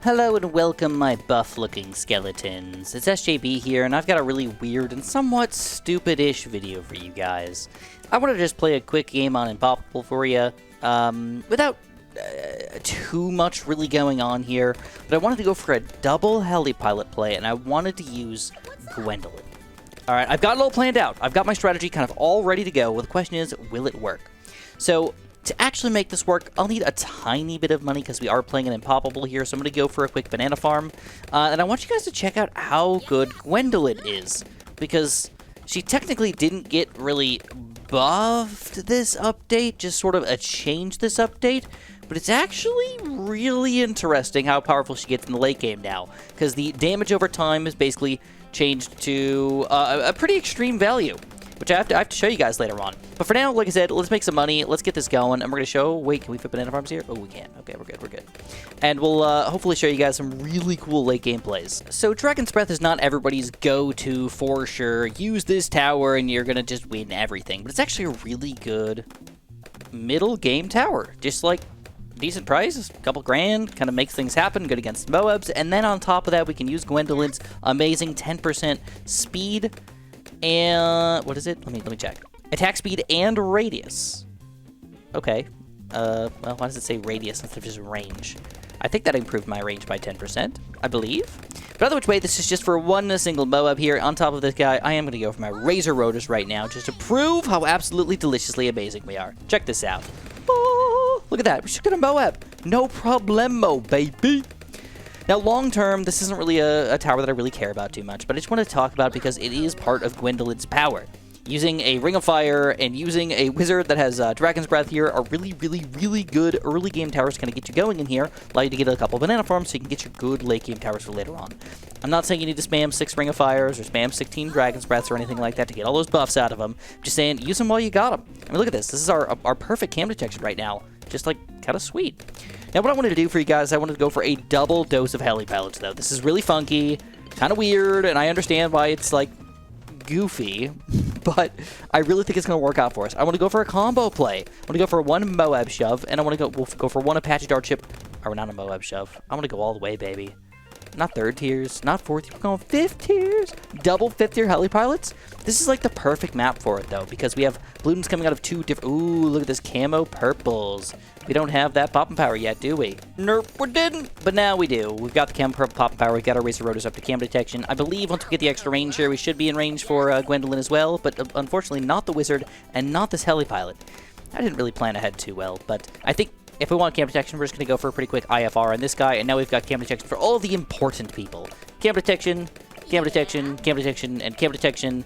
Hello and welcome, my buff-looking skeletons. It's SJB here, and I've got a really weird and somewhat stupid-ish video for you guys. I want to just play a quick game on Impossible for you, without too much really going on here, but I wanted to go for a double heli pilot play, and I wanted to use Gwendolyn. Alright, I've got it all planned out. I've got my strategy kind of all ready to go. Well, the question is, will it work? So, to actually make this work, I'll need a tiny bit of money because we are playing an Impossible here, so I'm going to go for a quick banana farm. And I want you guys to check out how good Gwendolyn is, because she technically didn't get really buffed this update, just sort of changed this update, but it's actually really interesting how powerful she gets in the late game now, because the damage over time is basically changed to a pretty extreme value, which I have to show you guys later on. But for now, like I said, let's make some money. Let's get this going, and we're going to show... Wait, can we fit banana farms here? Oh, we can. Okay, we're good. And we'll hopefully show you guys some really cool late game plays. So Dragon's Breath is not everybody's go-to for sure. Use this tower, and you're going to just win everything. But it's actually a really good middle game tower. Just like decent price, a couple grand, kind of makes things happen, good against Moabs. And then on top of that, we can use Gwendolyn's amazing 10% speed. And what is it? Let me check. Attack speed and radius. Okay. Well, why does it say radius instead of just range? I think that improved my range by 10%, I believe. But either which way, this is just for one single Moab here. On top of this guy, I am going to go for my Razor Rotors right now, just to prove how absolutely deliciously amazing we are. Check this out. Oh, look at that. We should get a Moab. No problemo, baby. Now, long-term, this isn't really a tower that I really care about too much, but I just want to talk about it because it is part of Gwendolyn's power. Using a Ring of Fire and using a Wizard that has Dragon's Breath here are really good early game towers to kind of get you going in here, allow you to get a couple of banana farms so you can get your good late game towers for later on. I'm not saying you need to spam 6 Ring of Fires or spam 16 Dragon's Breaths or anything like that to get all those buffs out of them. I'm just saying, use them while you got them. I mean, look at this. This is our perfect cam detection right now. Just, like, kind of sweet. Now, what I wanted to do for you guys, I wanted to go for a double dose of heli pilots, though. This is really funky, kind of weird, and I understand why it's, like, goofy, but I really think it's going to work out for us. I want to go for a combo play. I want to go for one Moab shove, and we'll go for one Apache Dart Ship. Or not a Moab shove. I want to go all the way, baby. Not third tiers, not fourth tiers, we're going fifth tiers. Double fifth tier heli pilots. This is like the perfect map for it, though, because we have Bloons coming out of 2 different... Ooh, look at this camo purples. We don't have that popping power yet, do we? Nope, we didn't. But now we do. We've got the camo purple popping power. We've got our Razor Rotors up to cam detection. I believe once we get the extra range here, we should be in range for Gwendolyn as well, but unfortunately not the Wizard and not this heli pilot. I didn't really plan ahead too well, but I think if we want cam detection, we're just going to go for a pretty quick IFR on this guy, and now we've got cam detection for all the important people. Cam detection, cam detection, cam detection, and cam detection.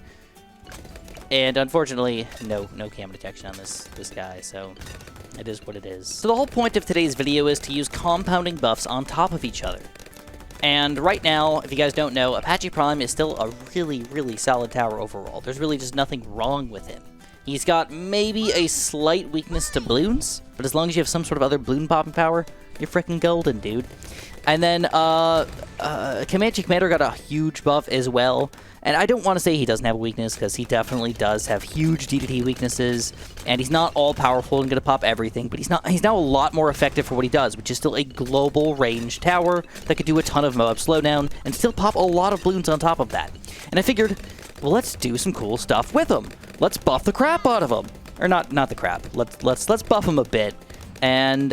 And unfortunately, no cam detection on this guy, so it is what it is. So the whole point of today's video is to use compounding buffs on top of each other. And right now, if you guys don't know, Apache Prime is still a really solid tower overall. There's really just nothing wrong with him. He's got maybe a slight weakness to Bloons, but as long as you have some sort of other Bloon popping power, you're freaking golden, dude. And then, Comanche Commander got a huge buff as well. And I don't want to say he doesn't have a weakness, because he definitely does have huge DDT weaknesses. And he's not all powerful and going to pop everything, but he's now a lot more effective for what he does, which is still a global range tower that could do a ton of Moab slowdown and still pop a lot of Bloons on top of that. And I figured, well, let's do some cool stuff with him. Let's buff the crap out of him. Or not the crap. Let's buff him a bit. And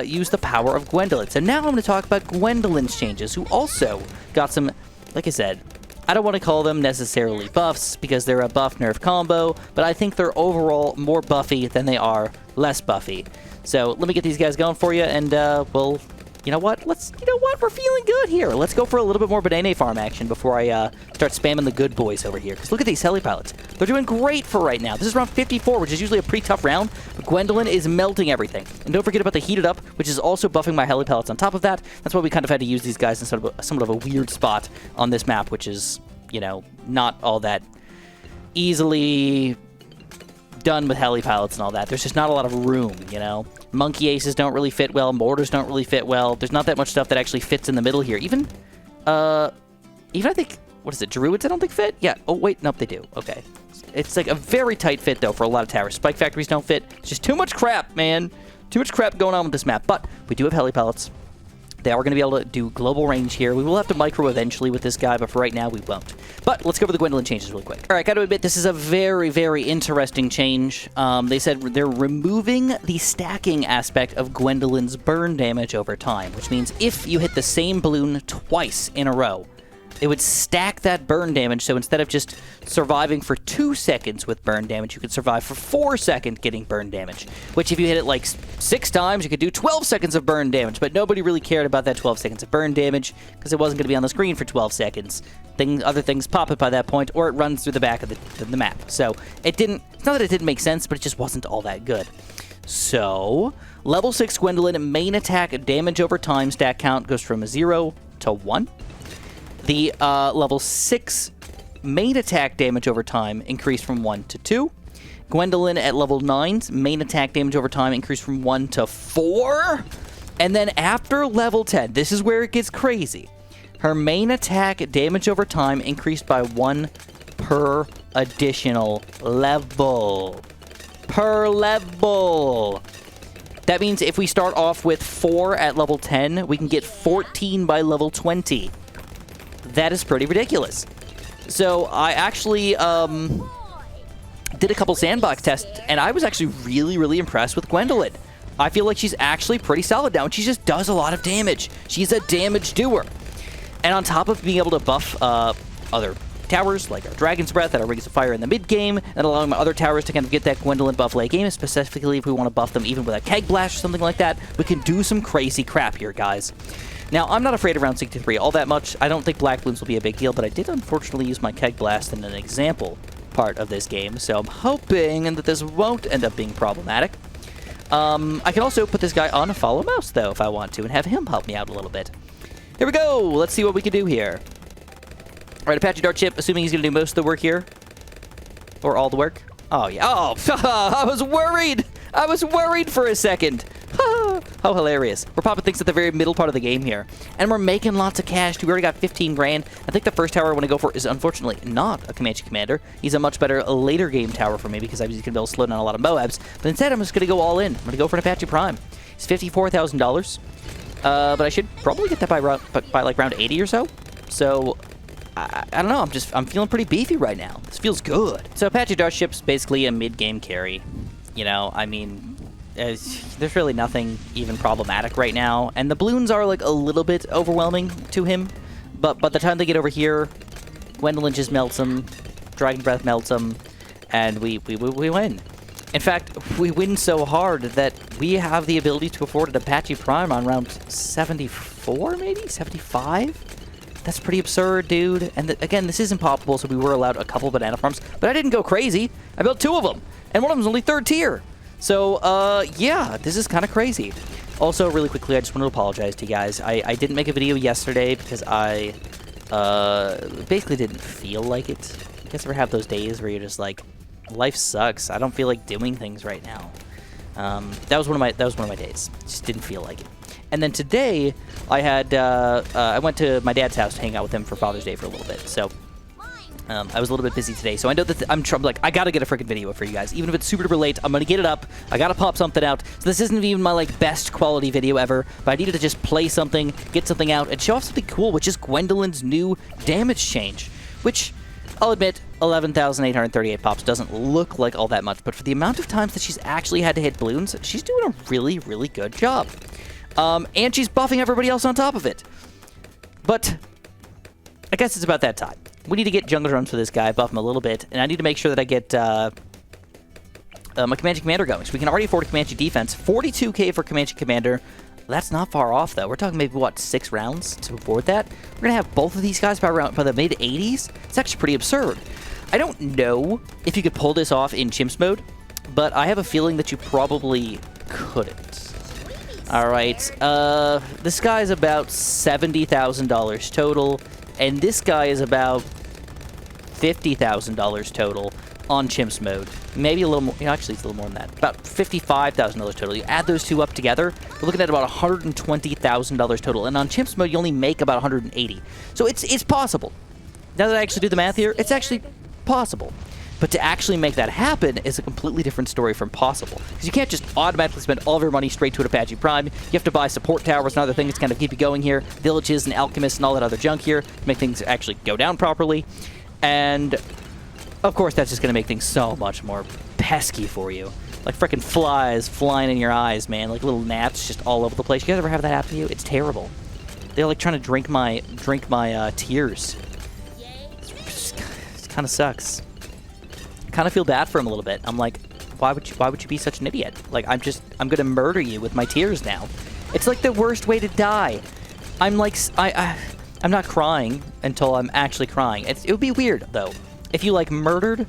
use the power of Gwendolyn. So now I'm going to talk about Gwendolyn's changes, who also got some, like I said, I don't want to call them necessarily buffs, because they're a buff-nerf combo, but I think they're overall more buffy than they are less buffy. So let me get these guys going for you, and we'll... You know what? We're feeling good here. Let's go for a little bit more banana farm action before I start spamming the good boys over here. Because look at these heli pilots. They're doing great for right now. This is round 54, which is usually a pretty tough round. But Gwendolyn is melting everything. And don't forget about the Heated Up, which is also buffing my heli pilots on top of that. That's why we kind of had to use these guys in somewhat of a weird spot on this map, which is, you know, not all that easily done with heli pilots and all that. There's just not a lot of room, you know? Monkey Aces don't really fit well. Mortars don't really fit well. There's not that much stuff that actually fits in the middle here. Even I think, what is it, Druids I don't think fit? Yeah. Oh, wait. Nope, they do. Okay. It's like a very tight fit, though, for a lot of towers. Spike Factories don't fit. It's just too much crap, man. Too much crap going on with this map. But we do have heli pilots. They are going to be able to do global range here. We will have to micro eventually with this guy, but for right now, we won't. But let's go over the Gwendolyn changes really quick. All right, got to admit, this is a very, very interesting change. They said they're removing the stacking aspect of Gwendolyn's burn damage over time, which means if you hit the same balloon twice in a row, it would stack that burn damage, so instead of just surviving for 2 seconds with burn damage, you could survive for 4 seconds getting burn damage. Which, if you hit it like 6 times, you could do 12 seconds of burn damage, but nobody really cared about that 12 seconds of burn damage, because it wasn't going to be on the screen for 12 seconds. Other things pop up by that point, or it runs through the back of the map. So, it's not that it didn't make sense, but it just wasn't all that good. So, level 6 Gwendolyn main attack damage over time stat count goes from 0 to 1. The level 6 main attack damage over time increased from 1 to 2. Gwendolyn at level 9's main attack damage over time increased from 1 to 4. And then after level 10, this is where it gets crazy. Her main attack damage over time increased by 1 per additional level. Per level! That means if we start off with 4 at level 10, we can get 14 by level 20. That is pretty ridiculous. So I actually did a couple sandbox tests, and I was actually really, really impressed with Gwendolyn. I feel like she's actually pretty solid now, and she just does a lot of damage. She's a damage doer. And on top of being able to buff other towers, like our Dragon's Breath, our Rings of Fire in the mid-game, and allowing my other towers to kind of get that Gwendolyn buff late game, specifically if we want to buff them even with a Keg Blast or something like that, we can do some crazy crap here, guys. Now, I'm not afraid of round 63 all that much. I don't think Black Bloons will be a big deal, but I did unfortunately use my Keg Blast in an example part of this game, so I'm hoping that this won't end up being problematic. I can also put this guy on a follow mouse, though, if I want to, and have him help me out a little bit. Here we go! Let's see what we can do here. All right, Apache Dart Chip, assuming he's going to do most of the work here. Or all the work. Oh, yeah. Oh, I was worried! I was worried for a second. How hilarious. We're popping things at the very middle part of the game here. And we're making lots of cash. We already got 15 grand. I think the first tower I want to go for is unfortunately not a Comanche Commander. He's a much better later game tower for me because I was going to be able to slow down a lot of Moabs. But instead, I'm just going to go all in. I'm going to go for an Apache Prime. It's $54,000. But I should probably get that by like round 80 or so. So I don't know. I'm feeling pretty beefy right now. This feels good. So Apache Dart Ship's basically a mid-game carry. You know, I mean, there's really nothing even problematic right now, and the Bloons are like a little bit overwhelming to him, but by the time they get over here, Gwendolyn just melts them, Dragon Breath melts them, and we win. In fact, we win so hard that we have the ability to afford an Apache Prime on round 74, maybe? 75? That's pretty absurd, dude. And again, this isn't poppable, so we were allowed a couple banana farms, but I didn't go crazy. I built 2 of them, and one of them's only 3rd tier. So, yeah, this is kind of crazy. Also, really quickly, I just want to apologize to you guys. I didn't make a video yesterday because I basically didn't feel like it. You guys ever have those days where you're just like, life sucks. I don't feel like doing things right now. That was one of my days. Just didn't feel like it. And then today, I went to my dad's house to hang out with him for Father's Day for a little bit. So I was a little bit busy today, so I know that I'm like, I gotta get a freaking video for you guys. Even if it's super duper late, I'm gonna get it up. I gotta pop something out. So this isn't even my like best quality video ever, but I needed to just play something, get something out, and show off something cool, which is Gwendolyn's new damage change. Which, I'll admit, 11,838 pops doesn't look like all that much, but for the amount of times that she's actually had to hit Bloons, she's doing a really, really good job. And she's buffing everybody else on top of it. But I guess it's about that time. We need to get jungle runs for this guy, buff him a little bit, and I need to make sure that I get my Comanche Commander going. So we can already afford a Comanche defense. 42k for Comanche Commander. That's not far off, though. We're talking maybe, what, 6 rounds to afford that? We're going to have both of these guys by the mid-80s? It's actually pretty absurd. I don't know if you could pull this off in Chimps mode, but I have a feeling that you probably couldn't. All right. This guy's about $70,000 total. And this guy is about $50,000 total on Chimps mode. Maybe a little more. You know, actually, it's a little more than that. About $55,000 total. You add those two up together, we're looking at about $120,000 total. And on Chimps mode, you only make about $180,000. So it's possible. Now that I actually do the math here, it's actually possible. But to actually make that happen is a completely different story from possible. Because you can't just automatically spend all of your money straight to an Apache Prime. You have to buy support towers and other things to kind of keep you going here. Villages and alchemists and all that other junk here to make things actually go down properly. And, of course, that's just going to make things so much more pesky for you. Like frickin' flies flying in your eyes, man. Like little gnats just all over the place. You guys ever have that happen to you? It's terrible. They're like trying to drink my tears. It kind of sucks. Kind of feel bad for him a little bit. I'm like, why would you be such an idiot? Like, I'm gonna murder you with my tears now. It's like the worst way to die. I'm like, I'm not crying until I'm actually crying. It would be weird though if you like murdered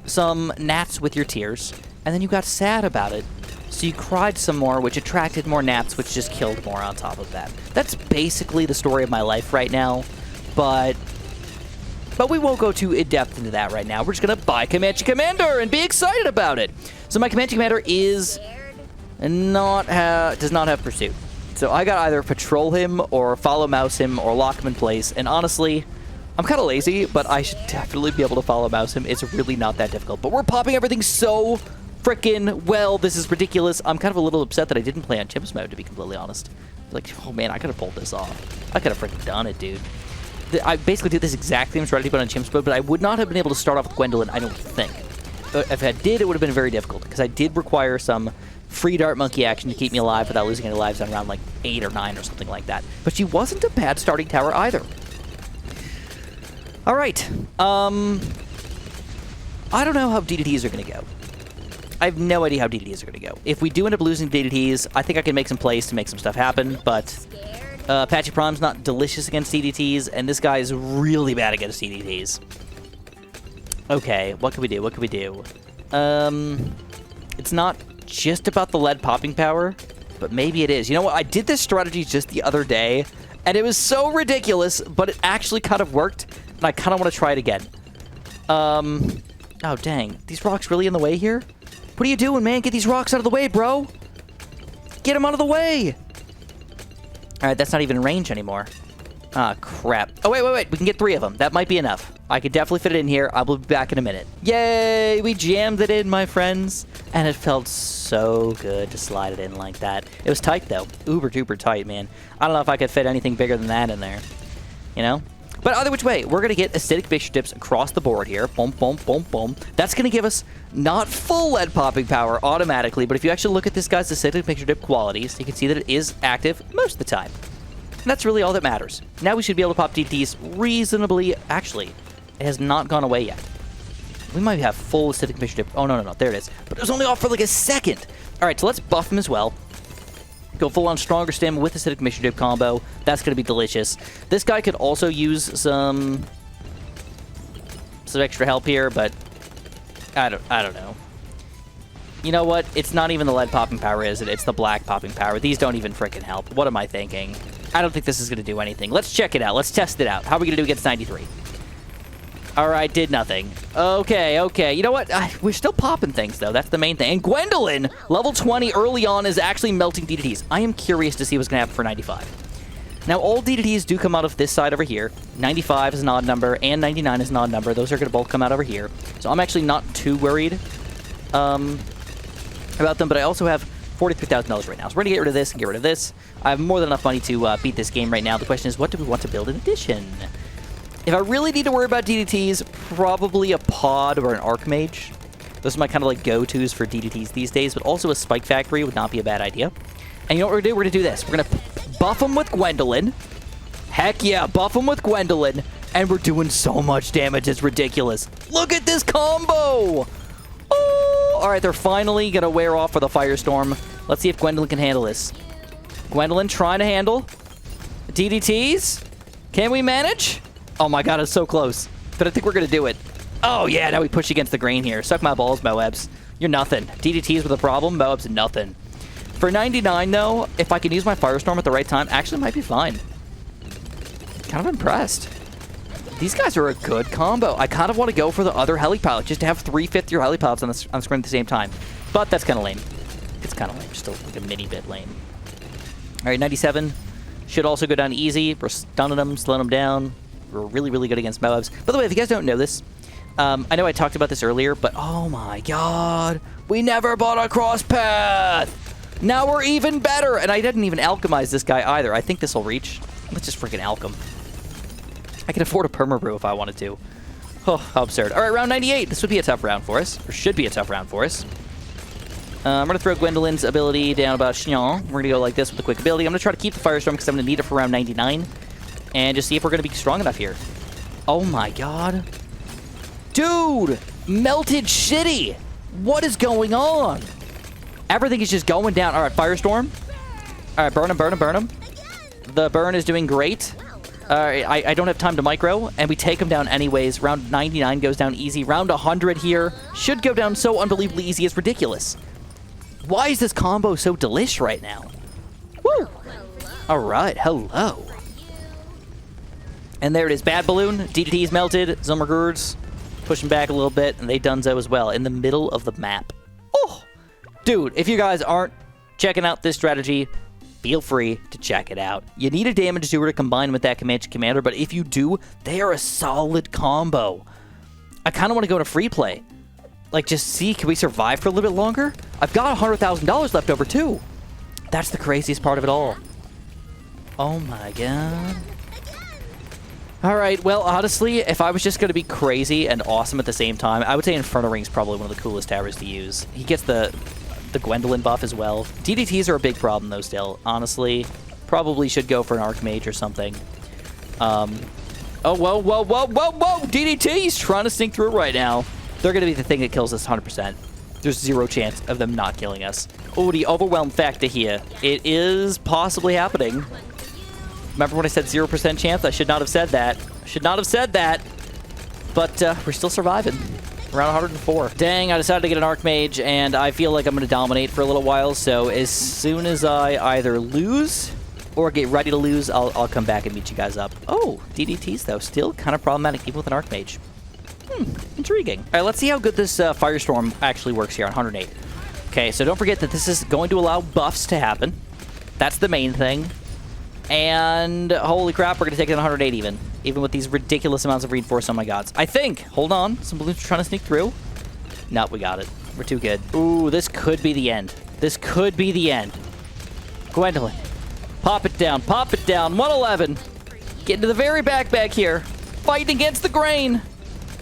some gnats with your tears and then you got sad about it, so you cried some more, which attracted more gnats, which just killed more on top of that. That's basically the story of my life right now, but we won't go too in-depth into that right now. We're just going to buy Comanche Commander and be excited about it. So my Comanche Commander does not have Pursuit. So I got to either patrol him or follow mouse him or lock him in place. And honestly, I'm kind of lazy, but I should definitely be able to follow mouse him. It's really not that difficult. But we're popping everything so frickin' well. This is ridiculous. I'm kind of a little upset that I didn't play on Chimps mode, to be completely honest. Like, oh man, I could have pulled this off. I could have frickin' done it, dude. I basically did this exact same strategy but on Chimps mode, but I would not have been able to start off with Gwendolyn, I don't think. If I did, it would have been very difficult, because I did require some free dart monkey action to keep me alive without losing any lives on round like 8 or 9 or something like that. But she wasn't a bad starting tower either. Alright. I don't know how DDTs are going to go. I have no idea how DDTs are going to go. If we do end up losing DDTs, I think I can make some plays to make some stuff happen, but Apache Prime's not delicious against DDTs, and this guy is really bad against DDTs. Okay, what can we do? What can we do? It's not just about the lead popping power, but maybe it is. You know what? I did this strategy just the other day, and it was so ridiculous, but it actually kind of worked, and I kind of want to try it again. Oh, dang. These rocks really in the way here? What are you doing, man? Get these rocks out of the way, bro! Get them out of the way! Alright, that's not even in range anymore. Ah, crap. Oh, wait. We can get 3 of them. That might be enough. I could definitely fit it in here. I will be back in a minute. Yay! We jammed it in, my friends. And it felt so good to slide it in like that. It was tight, though. Uber duper tight, man. I don't know if I could fit anything bigger than that in there. You know? But either which way, we're going to get acidic mixture dips across the board here. Boom, boom, boom, boom. That's going to give us not full lead popping power automatically, but if you actually look at this guy's acidic mixture dip qualities, you can see that it is active most of the time. And that's really all that matters. Now we should be able to pop DTs reasonably. Actually, it has not gone away yet. We might have full acidic mixture dip. Oh, no. There it is. But it was only off for like a second. All right, so let's buff him as well. Go full on stronger stamina with acidic mixture dip combo. That's going to be delicious. This guy could also use some extra help here, but I don't know. You know what? It's not even the lead popping power, is it? It's the black popping power. These don't even frickin' help. What am I thinking? I don't think this is going to do anything. Let's check it out. Let's test it out. How are we going to do against 93? Alright, did nothing. Okay. You know what? We're still popping things, though. That's the main thing. And Gwendolyn, level 20 early on, is actually melting DDTs. I am curious to see what's going to happen for 95. Now, all DDTs do come out of this side over here. 95 is an odd number, and 99 is an odd number. Those are going to both come out over here. So I'm actually not too worried about them, but I also have $43,000 right now. So we're going to get rid of this and get rid of this. I have more than enough money to beat this game right now. The question is, what do we want to build in addition? If I really need to worry about DDTs, probably a pod or an Archmage. Those are my kind of like go-tos for DDTs these days, but also a Spike Factory would not be a bad idea. And you know what we're going to do? We're going to do this. We're going to buff them with Gwendolyn. Heck yeah, buff them with Gwendolyn. And we're doing so much damage, it's ridiculous. Look at this combo! Oh! Alright, they're finally going to wear off for the Firestorm. Let's see if Gwendolyn can handle this. Gwendolyn trying to handle DDTs. Can we manage? Oh my god, it's so close. But I think we're going to do it. Oh yeah, now we push against the grain here. Suck my balls, Moabs. You're nothing. DDTs with a problem, Moabs nothing. For 99, though, if I can use my Firestorm at the right time, actually might be fine. Kind of impressed. These guys are a good combo. I kind of want to go for the other helipilot, just to have 3 fifth-year helipilots on the screen at the same time. But that's kind of lame. It's kind of lame. Just like a mini bit lame. All right, 97 should also go down easy. We're stunning them, slowing them down. We're really, really good against Moabs. By the way, if you guys don't know this, I know I talked about this earlier, but oh my god, we never bought a cross path. Now we're even better, and I didn't even alchemize this guy either. I think this will reach. Let's just freaking alchem. I can afford a perma brew if I wanted to. Oh, how absurd. All right, round 98. This would be a tough round for us, or should be a tough round for us. I'm going to throw Gwendolyn's ability down about Chignon. We're going to go like this with a quick ability. I'm going to try to keep the Firestorm because I'm going to need it for round 99. And just see if we're going to be strong enough here. Oh my god. Dude! Melted shitty! What is going on? Everything is just going down. All right, Firestorm. All right, burn him, burn him, burn him. The burn is doing great. I don't have time to micro, and we take him down anyways. Round 99 goes down easy. Round 100 here should go down so unbelievably easy, it's ridiculous. Why is this combo so delish right now? Woo! All right, hello. And there it is. Bad Balloon. DDT's melted. Zummergurds pushing back a little bit, and they donezo as well in the middle of the map. Oh! Dude, if you guys aren't checking out this strategy, feel free to check it out. You need a damage doer to combine with that Comanche Commander, but if you do, they are a solid combo. I kind of want to go to free play. Like, just see, can we survive for a little bit longer? I've got $100,000 left over, too. That's the craziest part of it all. Oh, my God. All right, well, honestly, if I was just going to be crazy and awesome at the same time, I would say Inferno Ring's probably one of the coolest towers to use. He gets the Gwendolyn buff as well. DDTs are a big problem, though, still. Honestly, probably should go for an Archmage or something. Oh, whoa, whoa, whoa, whoa, whoa! DDT's trying to sneak through right now. They're going to be the thing that kills us 100%. There's zero chance of them not killing us. Oh, the overwhelm factor here. It is possibly happening. Remember when I said 0% chance? I should not have said that. Should not have said that. But we're still surviving. Around 104. Dang, I decided to get an Archmage, and I feel like I'm going to dominate for a little while. So as soon as I either lose or get ready to lose, I'll come back and meet you guys up. Oh, DDTs, though. Still kind of problematic, even with an Archmage. Intriguing. All right, let's see how good this Firestorm actually works here on 108. Okay, so don't forget that this is going to allow buffs to happen. That's the main thing. And holy crap, we're going to take it on 108 even with these ridiculous amounts of reinforce on my gods. I think. Hold on. Some balloons are trying to sneak through. Nope, we got it. We're too good. Ooh, this could be the end. This could be the end. Gwendolyn. Pop it down. Pop it down. 111. Getting to the very back here. Fighting against the grain.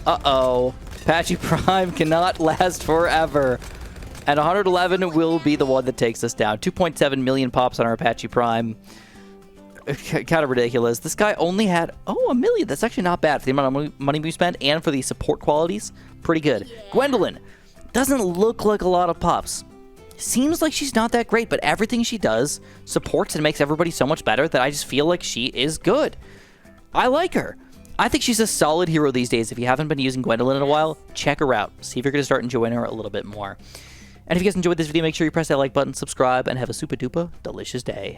Uh-oh. Apache Prime cannot last forever. And 111 will be the one that takes us down. 2.7 million pops on our Apache Prime. Kind of ridiculous. This guy only had, oh, 1 million. That's actually not bad for the amount of money we spent and for the support qualities. Pretty good. Gwendolyn doesn't look like a lot of pops. Seems like she's not that great, but everything she does supports and makes everybody so much better that I just feel like she is good. I like her. I think she's a solid hero these days. If you haven't been using Gwendolyn in a while, check her out. See if you're going to start enjoying her a little bit more. And if you guys enjoyed this video, make sure you press that like button, subscribe, and have a super duper delicious day.